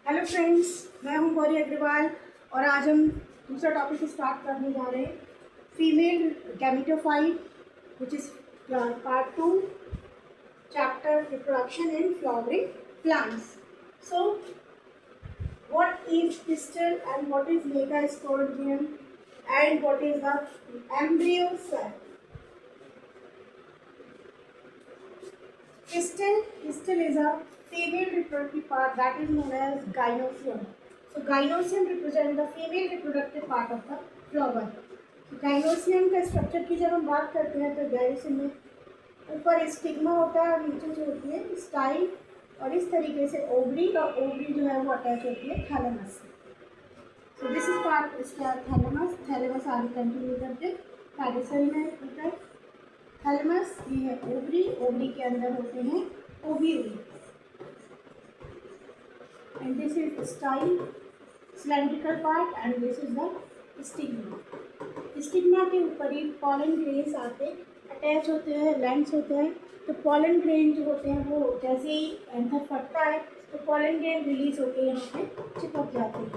Hello friends, मैं हूं गौरी अग्रवाल और आज हम दूसरा टॉपिक स्टार्ट करने जा रहे हैं female gametophyte which is part 2 chapter reproduction in flowering plants. So what is pistil and what is megasporidium and what is the embryo cell? Pistil is a female reproductive part that is known as gynoecium. So gynoecium represents the female reproductive part of the flower. So gynoecium का structure की जब हम बात करते हैं तो gynoecium में ऊपर स्टिग्मा होता है और नीचे जो होती है स्टाइल और इस तरीके से ओवरी और ओवरी जो है वो अटैच होती है थैलेमस से. सो दिस इज पार्ट इसका थैलेमस आगे कंटिन्यू करके पेडिसल में होता है थैलेमस. ये है ओवरी, ओवरी के अंदर होते हैं ovule and this is style cylindrical part and this is the stigma. Stigma के ऊपर ही पॉलन ग्रेन्स आते अटैच होते हैं, लेंस होते हैं. तो पॉलन ग्रेन जो होते हैं वो जैसे ही एंथर फटता है तो पॉलन ग्रेन रिलीज होकर यहाँ पे चिपक जाते हैं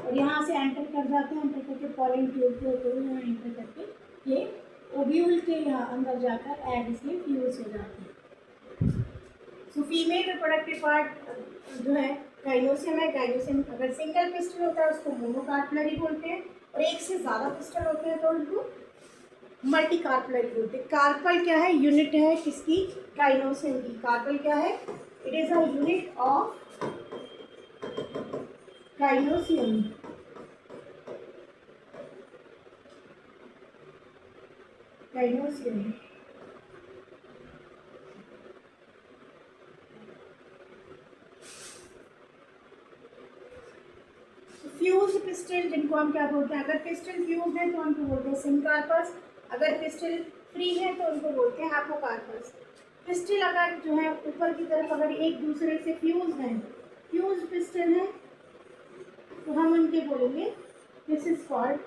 और यहाँ से एंटर कर जाते हैं. एंटर करके पॉलन ट्यूब के होते हुए यहाँ एंटर करके ये ओव्यूल के यहाँ अंदर जाकर एग से फ्यूज हो जाते हैं. सो फीमेल रिप्रोडक्टिव पार्ट जो है गाइनोसियम है. गाइनोसियम अगर सिंगल पिस्टल होता है उसको मोनोकार्पलरी बोलते हैं और एक से ज़्यादा पिस्टल होते हैं तो उनको मल्टी कार्पलरी बोलते हैं. कार्पल क्या है? यूनिट है किसकी? गाइनोसियम की. कार्पल क्या है? It is a unit of gynoecium. Gynoecium fuse pistol जिनको हम क्या बोलते हैं? अगर पिस्टल फ्यूज है तो उनको बोलते हैं सिनकार्पस. अगर पिस्टल फ्री है तो उनको बोलते हैं हाइपोकार्पस. पिस्टल अगर जो है ऊपर की तरफ अगर एक दूसरे से फ्यूज है, फ्यूज पिस्टल है तो हम उनके बोलेंगे दिस इज कॉल्ड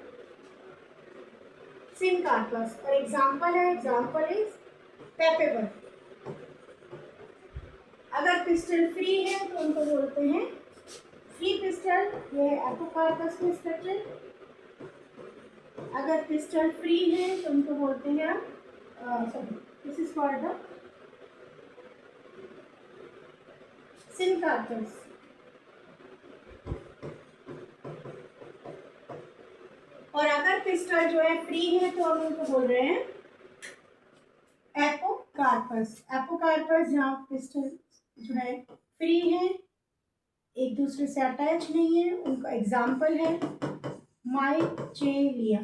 सिनकार्पस. और एग्जाम्पल है, एग्जाम्पल इज पेपेबर. अगर पिस्टल फ्री है तो उनको बोलते हैं फ्री पिस्टल. ये है एपोकार्पस में स्ट्रक्चर. अगर पिस्टल फ्री है तो उनको बोलते हैं sorry this is called the syncarpous. और अगर पिस्टल जो है फ्री है तो हम उनको बोल रहे हैं एपोकार्पस. एपोकार्पस जहाँ पिस्टल जो है फ्री है, एक दूसरे से अटैच नहीं है, उनका एग्जाम्पल है Michelia.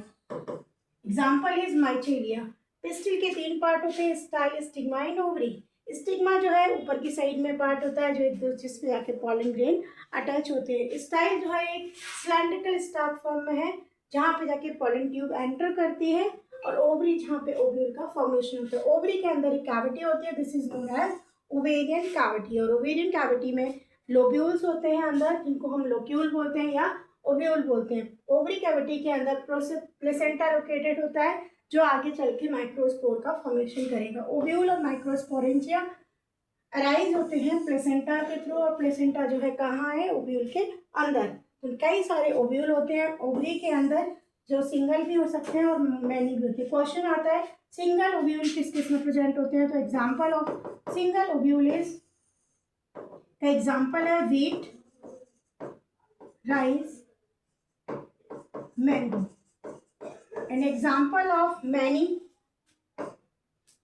Example is Michelia. Pistil के 3 पार्ट होते हैं, style, stigma and ovary. Stigma जो है ऊपर की साइड में पार्ट होता है जो एक दूसरे जिसमें जाके पॉलन ग्रेन अटैच होते हैं. स्टाइल जो है एक सिलेंड्रिकल स्टाफ फॉर्म में है जहाँ पे जाके पॉलन ट्यूब एंटर करती है और ओवरी जहाँ पे ओव्यूल का फॉर्मेशन होता है. ओवरी के अंदर एक कैविटी होती है, this is known as ovarian cavity. और ओवेरियन कैविटी में लोब्यूल्स होते हैं अंदर जिनको हम लोक्यूल बोलते हैं या ओव्यूल बोलते हैं. ओवरी कैविटी के अंदर प्लेसेंटा लोकेटेड होता है जो आगे चल के माइक्रोस्पोर का फॉर्मेशन करेगा. ओव्यूल और माइक्रोस्पोरेंजिया अराइज होते हैं प्लेसेंटा के थ्रू और प्लेसेंटा जो है कहाँ है? ओव्यूल के अंदर. तो कई सारे ओव्यूल होते हैं ओवरी के अंदर जो सिंगल भी हो सकते हैं और मैनी भी होते हैं. क्वेश्चन आता है सिंगल ओव्यूल किस किस में प्रेजेंट होते हैं? तो example of single ovule is का एग्जाम्पल है wheat, rice, mango. An example of many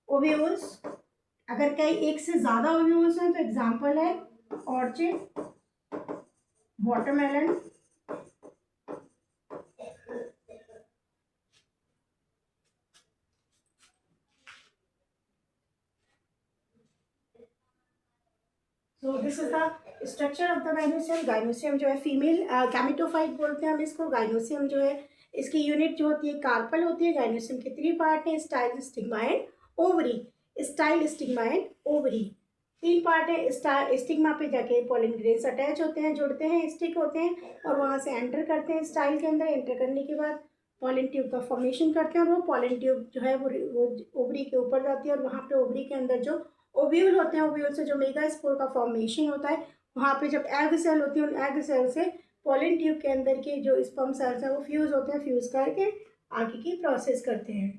ovules अगर कई एक से ज़्यादा ओव्यूल्स हैं तो एग्जाम्पल है ऑर्चिड, वाटरमेलन, तो this is the structure of the gynoecium. Gynoecium जो है फीमेल गैमेटोफाइट बोलते हैं हम इसको. गाइनोसियम जो है इसकी यूनिट जो होती है कार्पल होती है. गाइनोसियम के 3 पार्ट हैं, style, stigma and ovary. Style, stigma and ovary 3 part है. स्टिग्मा पे जाके पॉलन ग्रेन्स अटैच होते हैं, जुड़ते हैं, स्टिक होते हैं और वहाँ से एंटर करते हैं स्टाइल के अंदर. एंटर करने के बाद पॉलन ट्यूब का फॉर्मेशन करते हैं और वो पॉलन ट्यूब जो है वो ओवरी के ऊपर जाती है और वहाँ पे ओवरी के अंदर जो ओव्यूल होते हैं, ओव्यूल से जो मेगास्पोर का फॉर्मेशन होता है वहाँ पे जब एग सेल होती है, उन एग सेल से पॉलन ट्यूब के अंदर के जो स्पर्म सेल्स हैं वो फ्यूज़ होते हैं, फ्यूज़ करके आगे की प्रोसेस करते हैं।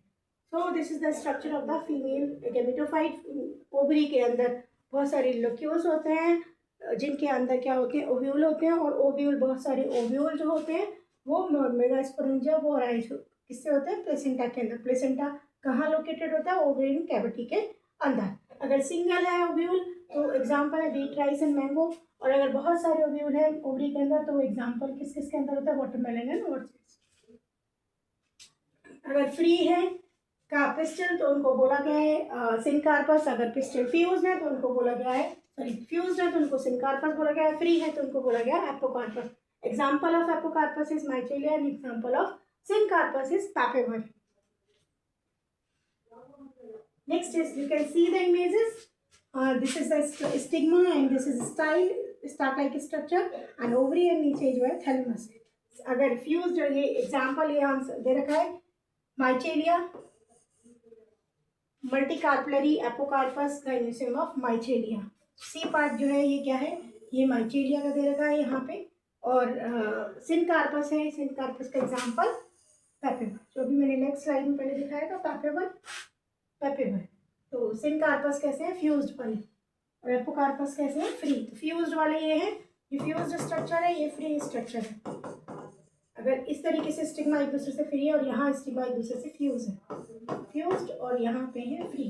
सो this is the structure of the female gametophyte. Ovary के अंदर बहुत सारे लोक्यूल्स होते हैं जिनके अंदर क्या होते हैं, ओव्यूल होते हैं, और ओव्यूल बहुत सारे ओव्यूल जो होते हैं वो मेगास्पोरेंजिया वो राइज किससे होते हैं, प्लेसेंटा के अंदर। प्लेसेंटा कहाँ लोकेटेड होता है, ओवेरियन कैविटी के अंदर। अगर सिंगल है ओव्यूल तो एग्जाम्पल है बीट, राइस एंड मैंगो, और अगर बहुत सारे ओव्यूल है ओवरी के अंदर तो एग्जाम्पल किस किस के अंदर होता है, वाटरमेलन एंड ऑर्चिड्स। अगर फ्री है का पिस्टल तो उनको बोला गया है सिनकार्पस। अगर पिस्टल फ्यूज है तो उनको बोला गया है, सॉरी फ्यूज है तो उनको सिनकार्पस बोला गया है, फ्री है तो उनको बोला गया है apocarpous. Example of apocarpous is Michelia and example of syncarpous is Papaver. Next is you can see the images. This is the stigma and this is style stalk-like structure and ovary and नीचे जो है thalamus है। अगर fuse जो ये example यहाँ दे रखा है Michelia, multicarpellary apocarpous gynoecium of Michelia. C part जो है ये क्या है, ये माइचेलिया का दे रखा है यहाँ पे, और सिनकार्पस है, सिनकार्पस का एग्जाम्पल पैपेवर, जो भी मैंने नेक्स्ट स्लाइड में पहले दिखाया था पैपेवर। पैपेवर तो सिनकार्पस कैसे है, फ्यूज्ड वाले, और एपोकार्पस कैसे है, फ्री। तो फ्यूज्ड वाले ये है, ये फ्यूज्ड स्ट्रक्चर है, ये फ्री स्ट्रक्चर है। अगर इस तरीके से स्टिग्मा एक दूसरे से फ्री है और यहाँ स्टिग्मा एक दूसरे से फ्यूज है, फ्यूज्ड और यहाँ पे है free.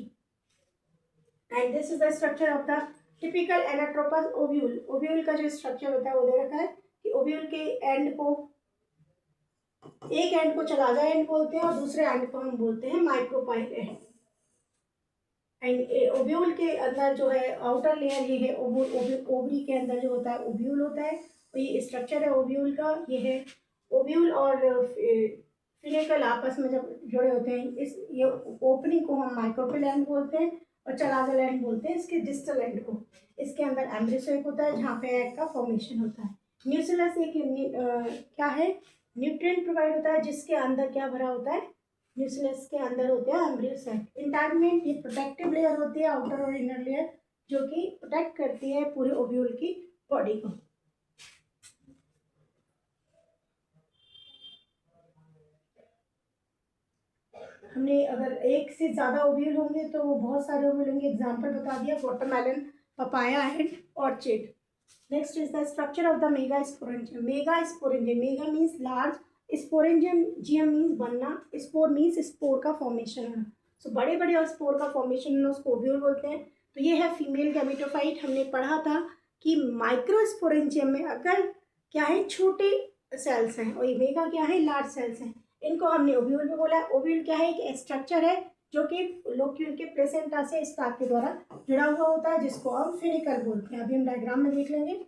And this is the structure of the typical anatropous ovule. Ovule का जो स्ट्रक्चर होता है वो दे रखा है कि ओव्यूल के एंड को, एक एंड को चलाजा एंड बोलते हैं और दूसरे एंड को हम बोलते हैं माइक्रोपाइल एंड। एंड ओव्यूल के अंदर जो है आउटर लेयर ये है, ओवरी के अंदर जो होता है ओव्यूल होता है, तो ये स्ट्रक्चर है ओव्यूल का। ये है ओव्यूल और फिनिकल आपस में जब जुड़े होते हैं, इस ये ओपनिंग को हम माइक्रोपिल एंड बोलते हैं और चलाजल एंड बोलते हैं इसके डिस्टल एंड को। इसके अंदर एम्ब्रियोसेक होता है जहाँ पे एग का फॉर्मेशन होता है। न्यूसिलस एक क्या है, न्यूट्रिएंट प्रोवाइड होता है जिसके अंदर क्या भरा होता है, न्यूसिलस के अंदर होते हैं एम्ब्रियोसेक। इंटैगमेंट ये प्रोटेक्टिव लेयर होती है, आउटर और इनर लेयर, जो कि प्रोटेक्ट करती है पूरे ओव्यूल की बॉडी को। हमने अगर एक से ज़्यादा ओव्यूल होंगे तो वो बहुत सारे ओव्यूल होंगे, एग्जाम्पल बता दिया watermelon, papaya and orchid. Next is the structure of the megasporangium. Megasporangium, mega means large, sporangium जियम मीन्स बनना, स्पोर मीन्स स्पोर का फॉर्मेशन होना। सो बड़े बड़े और स्पोर का फॉर्मेशन होना उसको ओव्यूल बोलते हैं। तो ये है फीमेल गैमेटोफाइट। हमने पढ़ा था कि माइक्रोस्पोरेंजियम में अगर क्या है छोटे सेल्स हैं और ये मेगा क्या है लार्ज सेल्स हैं, इनको हमने ओव्यूल में बोला। ओव्यूल क्या है, एक स्ट्रक्चर है जो कि लोक्यूल के प्लेसेंटा से स्टार्क के द्वारा जुड़ा हुआ होता है, जिसको हम फिनिकल बोलते हैं। अभी हम डायग्राम में देख लेंगे।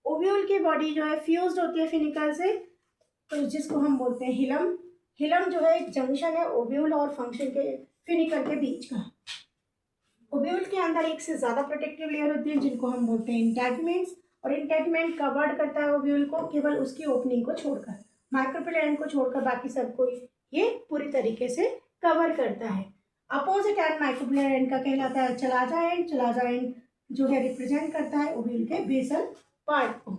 ओव्यूल की बॉडी जो है फ्यूज्ड होती है फिनिकल से, तो जिसको हम बोलते हैं हिलम। हिलम जो है एक जंक्शन है ओव्यूल और फंक्शन के फिनिकल के बीच का। ओव्यूल के अंदर एक से ज़्यादा प्रोटेक्टिव लेयर होती है जिनको हम बोलते हैं इंटैगमेंट्स, और इंटैगमेंट कवर्ड करता है ओव्यूल को केवल उसकी ओपनिंग को छोड़कर, माइक्रोपिल एंड को छोड़कर बाकी सबको ये पूरी तरीके से कवर करता है। अपोजिट एंड माइक्रोपिल एंड का कहलाता है चलाजा एंड। चलाजा एंड जो है रिप्रेजेंट करता है ओव्यूल के बेसल पार्ट को।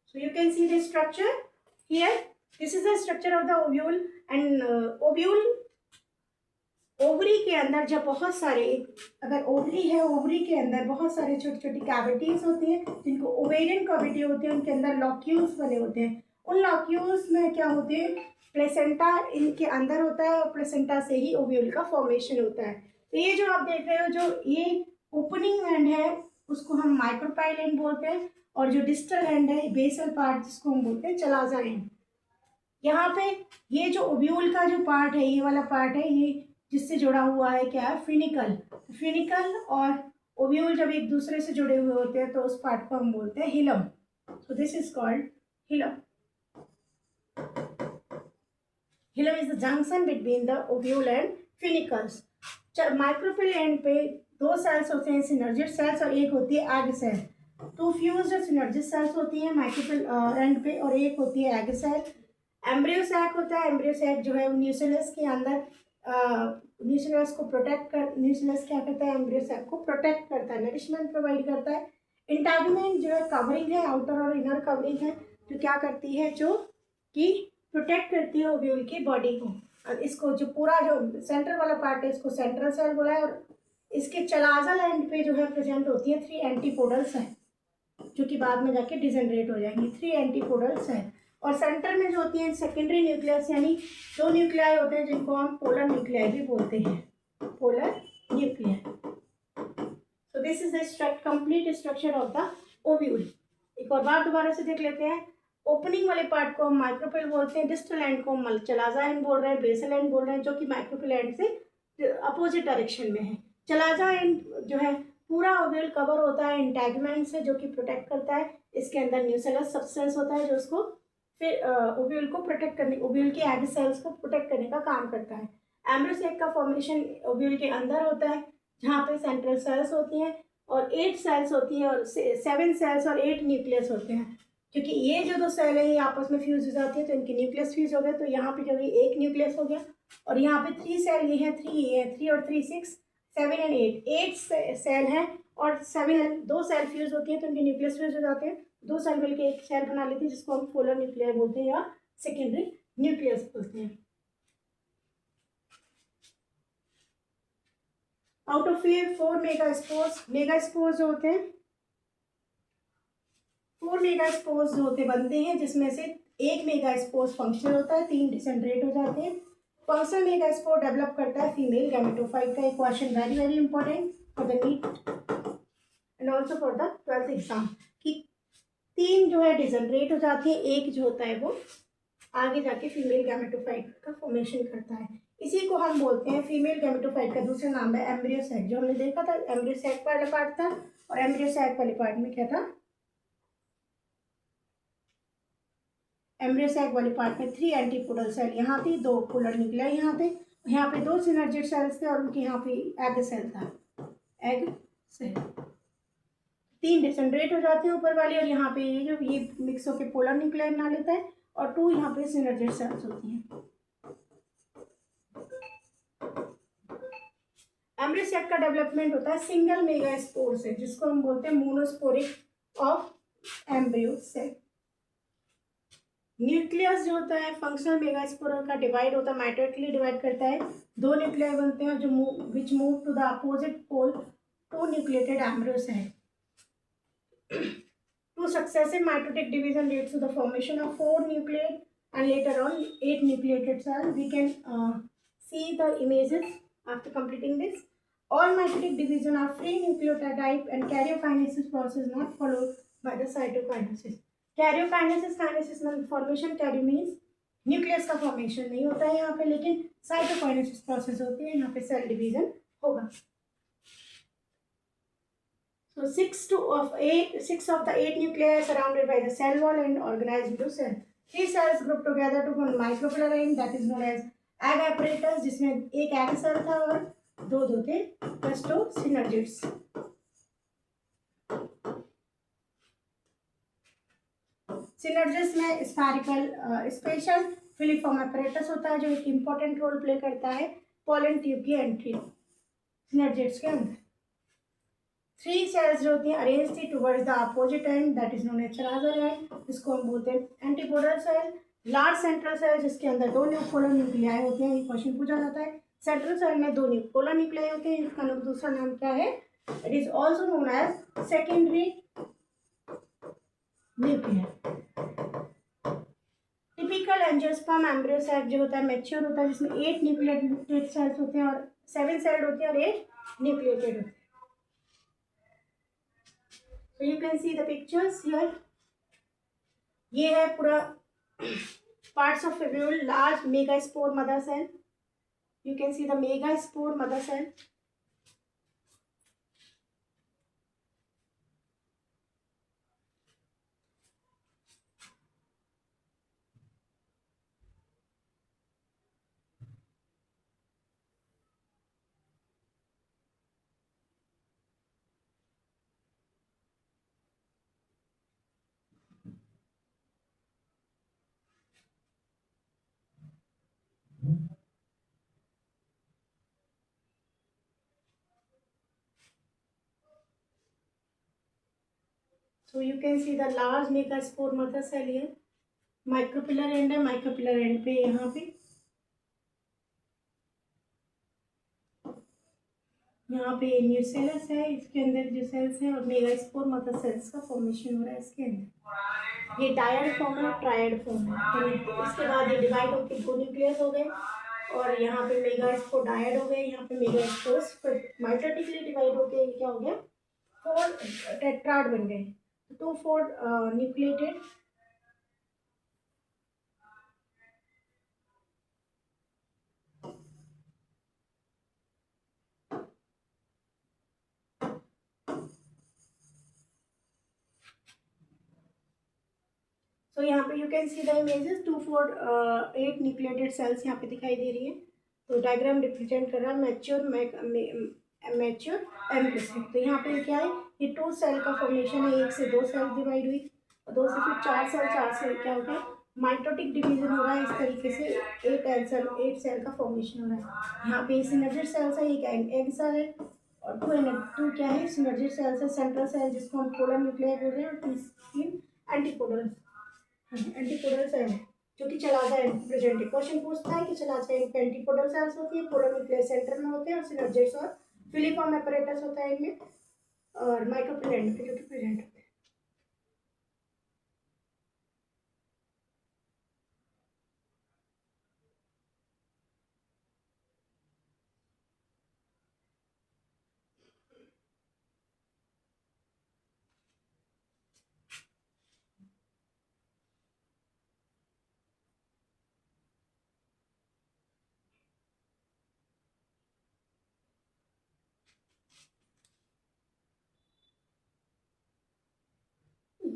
So you can see the structure here, this is the structure of the ovule. And ovule ovary के अंदर जब बहुत सारे, अगर ओवरी है ओवरी के अंदर बहुत सारे छोटी छोटी कैविटीज होती हैं जिनको ओवेरियन कैविटी होती है, उनके अंदर लॉक्यूल्स बने होते हैं। उन लॉक्यूल्स में क्या होते हैं, प्लेसेंटा इनके अंदर होता है और प्लेसेंटा से ही ओव्यूल का फॉर्मेशन होता है। तो ये जो आप देख रहे हो, जो ये ओपनिंग एंड है उसको हम माइक्रोपाइल एंड बोलते हैं, और जो डिस्टल एंड है बेसल पार्ट जिसको हम बोलते हैं चलाजा एंड। यहाँ पे ये जो ओव्यूल का जो पार्ट है, ये वाला पार्ट है, ये जिससे जुड़ा हुआ है क्या है, फिनिकल। फिनिकल और ओव्यूल जब एक दूसरे से जुड़े हुए होते हैं तो उस पार्ट को हम बोलते हैं hilum. So this is called hilum. Hilum is the junction between the ovule and funicles. Micropyle and पे दो सेल्स होते हैं, सिनर्जिड सेल्स, और एक होती है एग सेल। तो फ्यूज्ड सिनर्जिड सेल्स होती हैं माइक्रोपिल एंड पे, और एक होती है एग सेल। एम्ब्रियोसैक होता है, एम्ब्रियोसैक जो है न्यूसिलस के अंदर न्यूसिलस को प्रोटेक्ट कर, न्यूसिलस क्या करता है, एम्ब्रियोसैक को प्रोटेक्ट करता है, नरिशमेंट प्रोवाइड करता है। इंटैगमेंट जो है कवरिंग है, आउटर और इनर कवरिंग है, जो क्या करती है, जो कि प्रोटेक्ट करती है ओव्यूल की बॉडी को। और इसको जो पूरा जो सेंटर वाला पार्ट है इसको सेंट्रल सेल बोला है। और इसके चलाजल एंड पे जो है प्रेजेंट होती है 3 एंटीपोडल्स है, जो कि बाद में जाके डिजेनरेट हो जाएंगी। 3 एंटीपोडल्स है। और सेंटर में जो होती है सेकेंडरी न्यूक्लियस, यानी 2 न्यूक्लियाई होते हैं जिनको हम पोलर न्यूक्लियाई भी बोलते हैं, polar nuclei. So this is the complete structure of the ovule। एक और बार दोबारा से देख लेते हैं। ओपनिंग वाले पार्ट को हम माइक्रोपिल बोलते हैं, डिस्टल एंड को हम चलाजा एंड बोल रहे हैं, बेसल एंड बोल रहे हैं, जो कि माइक्रोपिल एंड से अपोजिट डायरेक्शन में है। चलाजा एंड जो है पूरा ओव्यूल कवर होता है इंटैगमेंट से, जो कि प्रोटेक्ट करता है। इसके अंदर न्यूसेलस सब्सटेंस होता है जो उसको फिर ओव्यूल को प्रोटेक्ट करने, ओव्यूल के एग सेल्स को प्रोटेक्ट करने का काम करता है। एम्ब्रियोसेक का फॉर्मेशन ओव्यूल के अंदर होता है, जहाँ पे सेंट्रल सेल्स होती हैं और 8 सेल्स होती हैं और 7 सेल्स और 8 न्यूक्लियस होते हैं। क्योंकि ये जो 2 सेल है ये आपस में फ्यूज हो जाती है तो इनके न्यूक्लियस फ्यूज हो गए, तो यहाँ पे जो है एक न्यूक्लियस हो गया। और यहाँ पे 3 सेल ये हैं, 3 ये है, 3 और 3 6, 7 एंड 8 सेल हैं और 7 2 सेल फ्यूज होती हैं तो इनके न्यूक्लियस फ्यूज हो जाते हैं। 2 सेल मिलकर एक सेल बना लेती है जिसको हम पोलर न्यूक्लियर बोलते हैं या सेकेंडरी न्यूक्लियस बोलते हैं। आउट ऑफ ये 4 मेगास्पोर्स जो होते हैं, 4 मेगास्पोर्स जो होते बनते हैं, जिसमें से एक मेगास्पोर्स फंक्शनल होता है, 3 डिसेंट्रेट हो जाते हैं। फंक्शनल मेगास्पोर डेवलप करता है फीमेल गैमेटोफाइट का। एक question very very important for the neat and also for the 12th exam, कि 3 जो है डिसेंट्रेट हो जाती है, एक जो होता है वो आगे जाके फीमेल गैमेटोफाइट का फॉर्मेशन करता है। इसी को हम बोलते हैं फीमेल गैमेटोफाइट का दूसरा नाम है एम्ब्रियोसैक। जो हमने देखा था एम्ब्रियोसैक वाला पार्ट था, और एम्ब्रियोसैक वाले पार्ट में क्या था, एम्ब्रियोसैक वाले पार्ट में 3 एंटीपोडल सेल यहाँ थी, 2 पोलर न्यूक्लियाई यहाँ पे 2 सिनर्जिड सेल्स थे और उनके यहाँ पे एग सेल था, एग सेल। 3 डिसेंट्रेट हो जाते हैं ऊपर वाली, और यहाँ पे ये जो ये मिक्स होकर पोलर न्यूक्लियाई बना लेता है, और 2 यहाँ पे सिनर्जिड सेल्स होती हैं। एम्ब्रियोसैक का डेवलपमेंट होता है सिंगल मेगास्पोर से, जिसको हम बोलते हैं मोनोस्पोरिक ऑफ एम्ब्रियोसैक। न्यूक्लियस जो होता है फंक्शनल मेगास्पोर का डिवाइड होता है, माइटोटिकली डिवाइड करता है, 2 न्यूक्लियाई बनते हैं जो which move to the opposite pole 2 nucleated embryo sac. 2 successive mitotic division leads to the formation of 4 nucleate and later on 8 nucleated cells. We can see the images after completing this. All mitotic division are free nucleotide type and karyokinesis process not followed by the cytokinesis. Karyokinesis kinesis में formation, karyo means nucleus का formation नहीं होता है यहाँ पे, लेकिन cytokinesis process होती है, यहाँ पे सेल डिवीजन होगा। So 6 of the 8 nuclei are surrounded by the cell wall and organized into cell. 3 cells grouped together to form micropillar ring, that is known as egg apparatus, जिसमें एक egg cell था और 2 थे प्लास्टोसिनर्जिड्स। Synergids में special filiform apparatus होता है जो एक इम्पोर्टेंट रोल प्ले करता है पोलन ट्यूब की एंट्री सिनर्जिड्स के अंदर। 3 सेल्स जो होती हैं अरेंज थी towards the opposite end, that is known as chalazal end, जिसको हम बोलते हैं antipodal cell. Large central cell जिसके अंदर 2 पोलर न्यूक्लियाई होते हैं, ये क्वेश्चन पूछा जाता है। सेंट्रल सेल में 2 पोलर न्यूक्लियाई होते हैं, इसका दूसरा नाम क्या है, it is also known as secondary nuclear. Typical angiosperm embryo sac जो होता है मैच्योर होता है, जिसमें 8 न्यूक्लिएटेड सेल्स होते हैं और 7 सेल्ड होते हैं और 8 न्यूक्लिएटेड होते हैं। So you can see the pictures here. ये है पूरा parts of ovule, large megaspore mother cell. You can see the megaspore mother cell. So you can see the large megaspore mother cell here. Micropylar and है, micropylar and पे यहाँ पे nucellus है, इसके अंदर जो सेल्स हैं और मेगास्पोर मदर सेल्स का फॉर्मेशन हो रहा है इसके अंदर। ये डायड फॉर्म है, ट्रायड फॉर्म है। इसके बाद ये डिवाइड होकर दो न्यूक्लियस हो गए और यहाँ पे मेगास्पोर डायड हो गए, यहाँ पे मेगास्पोर माइटोटिकली डिवाइड होके क्या हो गया, 4 टेट्राड बन गए, 2 4 न्यूक्लिएटेड। तो यहाँ पे you can see the images 2 4 8 nucleated cells यहाँ पे दिखाई दे रही है। तो डायग्राम रिप्रेजेंट कर रहा है मैच्योर मैच्योर एम्ब्रियो। तो यहाँ पे क्या है, ये 2 सेल का फॉर्मेशन है, 1 से 2 सेल डिवाइड हुई और 2 से फिर 4 सेल, 4 सेल क्या हो गया, माइटोटिक डिवीजन हो रहा है। इस तरीके से 8 सेल का फॉर्मेशन हो रहा है। यहाँ पे सिनर्जिड सेल्स है, एक एग सेल है और 2 क्या है, सिनर्जिड सेल्स है, सेंट्रल सेल जिसको हम पोलर न्यूक्लियर बोल रहे हैं, और 3 एंटीपोडल एंटीपोडल सेल है जो कि चलाता है प्रेजेंट। क्वेश्चन पूछता है कि चलाता है एंटीपोडल सेल्स होती है, पोलर न्यूक्लियर सेंटर में होते हैं और सिनर्जिड्स और फिलिफॉर्म एपरेटस होता है इनमें, और माइक्रोपिलर एंड पे जो कि प्रेजेंट होते हैं।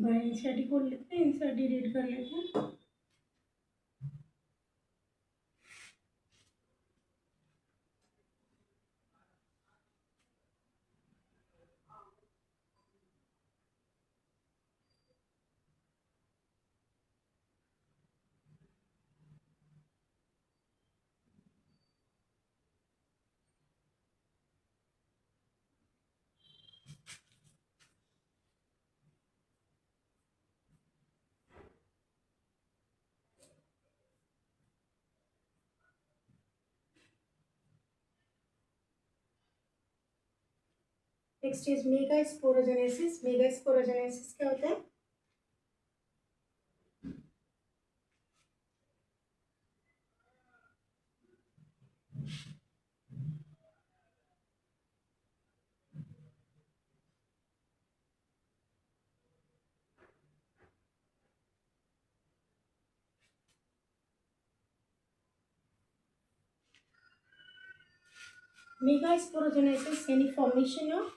एनसीईआरटी खोल लेते हैं, एनसीईआरटी रीड कर लेते हैं। Next is megasporogenesis. मेगास्पोरोजेनेसिस क्या होता है, मेगास्पोरोजेनेसिस यानी formation of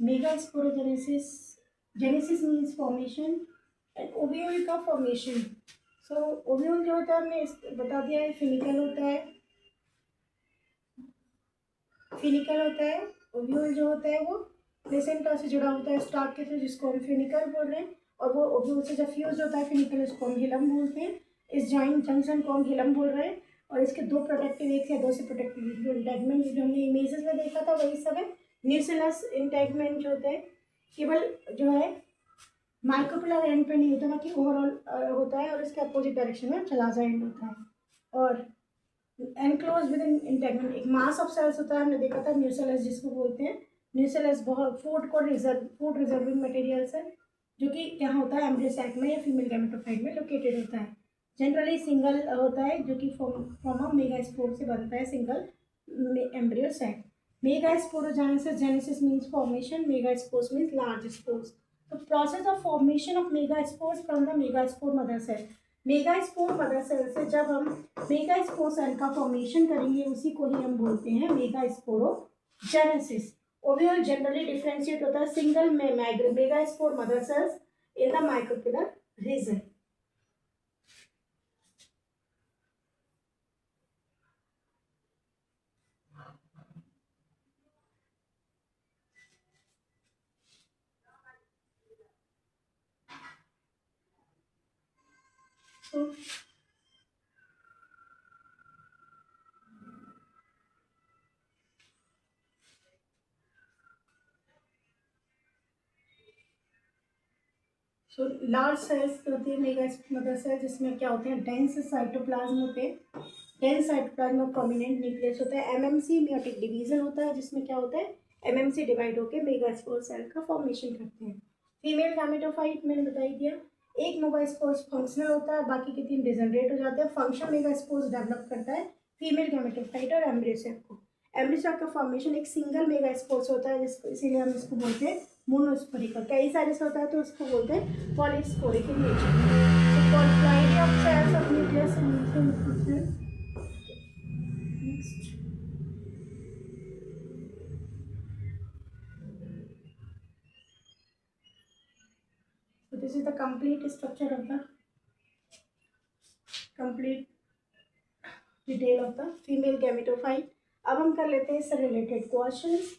megasporogenesis. Genesis means formation and ovule का फॉर्मेशन। सो ओव्यूल जो होता है हमने बता दिया है, फिनिकल होता है, फिनिकल होता है। ओव्यूल जो होता है वो प्लेसेंटा से जुड़ा होता है स्टार्ट के थ्रू, जिसको हम फिनिकल बोल रहे हैं, और वो ओव्यूल से जब फ्यूज होता है फिनिकल, उसको हम हिलम बोलते हैं। इस जॉइंट जंक्शन को हम हिलम बोल रहे हैं और इसके 2 प्रोटेक्टिव, 1 से 2 से प्रोटेक्टिव इंटैगमेंट जो हमने इमेजेस में देखा था वही सब है। न्यूसेलस इंटैगमेंट जो होते हैं केवल जो है माइक्रोपिलर एंड पे नहीं होता, बाकी ओवरऑल होता है और इसके अपोजिट डायरेक्शन में चलाजा एंड होता है। और एनक्लोज विद इन इंटेगमेंट एक मास ऑफ सेल्स होता है, हमने देखा था न्यूसेलस जिसको बोलते हैं। न्यूसेलस बहुत फूड रिजर्विंग मटेरियल्स है जो कि क्या होता है, एम्ब्रियो सैक में या फीमेल गैमेटोफाइट में लोकेटेड होता है। जनरली सिंगल होता है जो कि फ्रॉम ऑफ मेगास्पोर से बनता है, single embryo sac. Megasporogenesis, genesis means formation, megaspores means large spores. तो process of formation of megaspores from the megaspore mother cell. Megaspore mother cell से जब हम मेगास्पोर सेल का फॉर्मेशन करेंगे उसी को ही हम बोलते हैं मेगास्पोरोजेनेसिस। ओव्यूल जनरली डिफरेंशिएट होता है single megaspore mother cells in the micropylar region. So so large cells होती है मेगा मदर सेल, जिसमें क्या होते हैं, डेंस साइटोप्लाज्म होते हैं। डेंस साइटोप्लाज्म में प्रोमिनेंट न्यूक्लियस होता है। एमएमसी मियोटिक डिवीजन होता है, जिसमें क्या होता है, एमएमसी डिवाइड होकर मेगास्पोर सेल का फॉर्मेशन करते हैं। फीमेल गैमेटोफाइट मैंने बता ही दिया। एक मेगास्पोर फंक्शनल होता है, बाकी के 3 डिजनरेट हो जाते हैं। फंक्शनल मेगास्पोर डेवलप करता है फीमेल गैमेटोफाइट और एम्ब्रियोसेक को। एम्ब्रियोसेक का फॉर्मेशन एक सिंगल मेगास्पोर होता है, जिसको इसीलिए हम इसको बोलते हैं मोनोस्पोरिकल। कई सारे से होता है तो उसको बोलते हैं polysporic in nature. Polyploidy of cells of nucleus next. So this is the complete structure of the complete detail of the female gametophyte. अब हम कर लेते हैं इससे related questions.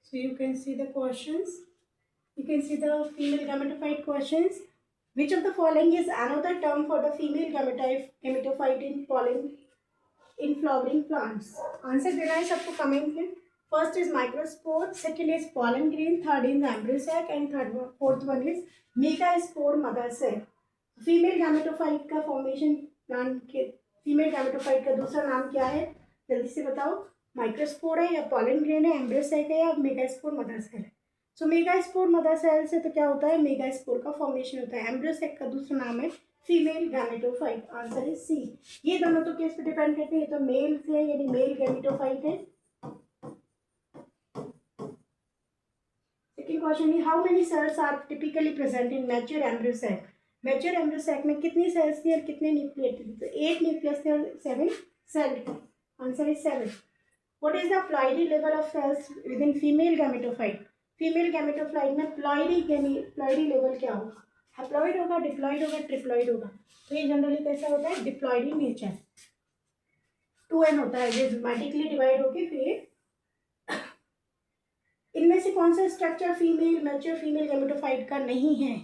So you can see the questions. You can see the female gametophyte questions. Which of the following is another term for the female gametophyte in pollen in flowering plants? Answer देना है सबको comment में। First is microspore, second is pollen grain, third is embryo sac and fourth one is megaspore mother cell. Female gametophyte का formation plant के female gametophyte का दूसरा नाम क्या है, जल्दी से बताओ। माइक्रोस्पोर है या pollen grain है, एम्ब्रियोसेक है या मेगास्पोर मदर सेल है। सो मेगास्पोर मदर सेल से तो क्या होता है, मेगास्पोर का फॉर्मेशन होता है। एम्ब्रियोसेक का दूसरा नाम है female gametophyte. Answer is C. ये दोनों तो किस पे डिपेंड करते हैं, ये तो मेल से यानी मेल गैमेटोफाइट है। सेकंड क्वेश्चन है, how many cells are typically present in mature embryo sac? Mature embryo sac में कितनी सेल्स थी और कितने न्यूक्लियस थे? तो 8 न्यूक्लियस थे और 7 सेल थे। Answer is 7। What is the ploidy level of cells within female gametophyte? Female gametophyte में प्लॉइडी लेवल क्या होगा? हैप्लॉइड होगा, डिप्लॉइड होगा, ट्रिप्लॉइड होगा? तो ये जनरली कैसा होता है, डिप्लॉइड इन नेचर। 2n होता है, जो जोमेटिकली डिवाइड होके फिर। इनमें से कौन सा स्ट्रक्चर मैच्योर फीमेल गैमेटोफाइट का नहीं है?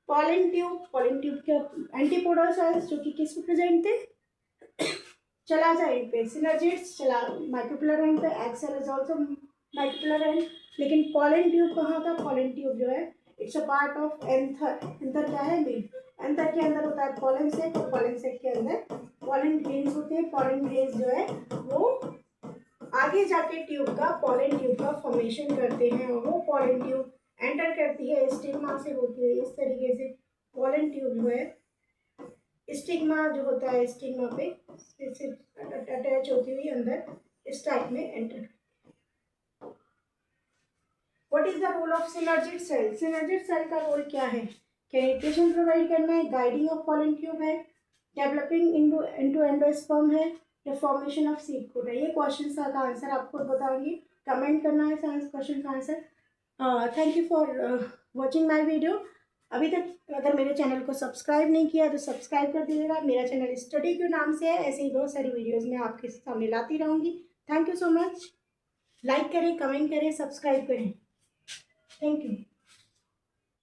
पॉलन ट्यूब के एंटीपोडल सेल्स जो कि किस में प्रेजेंट थे, चला जाए पे सिनर्जिड्स, चला माइक्रोपुलर एंड पे एक्सेल इज आल्सो माइक्रोपुलर एंड। लेकिन पॉलन ट्यूब कहाँ था? पॉलन ट्यूब जो है it's a part of anther. Anther क्या है? मेल। एंथर के अंदर होता है पॉलन सेक और पॉलन सेक के अंदर पॉलन ग्रेन्स होते हैं। पॉलन ग्रेन्स जो है वो आगे जाके ट्यूब का फॉर्मेशन करते हैं और वो पॉलन ट्यूब एंटर करती है, स्टिग्मा से होती है। इस तरीके से पॉलन ट्यूब जो है स्टिग्मा जो होता है, स्टिग्मा पे अटैच होती हुई अंदर इस टाइप में enter. What is the role of synergid cell? Synergid cell का रोल क्या है? क्या न्यूट्रिशन प्रोवाइड करना है, गाइडिंग ऑफ पॉलन ट्यूब है, डेवलपिंग इनटू एंडोस्पर्म है, या फॉर्मेशन ऑफ सीड कोट है? ये क्वेश्चन का आंसर आपको बताऊंगी, कमेंट करना है साइंस क्वेश्चन का answer. Thank you for watching my video. अभी तक अगर मेरे चैनल को सब्सक्राइब नहीं किया तो सब्सक्राइब कर दीजिएगा। मेरा चैनल स्टडी के नाम से है, ऐसे ही बहुत सारी वीडियोज़ मैं आपके सामने लाती रहूँगी। Thank you so much. Like करें, कमेंट करें, सब्सक्राइब करें। Thank you.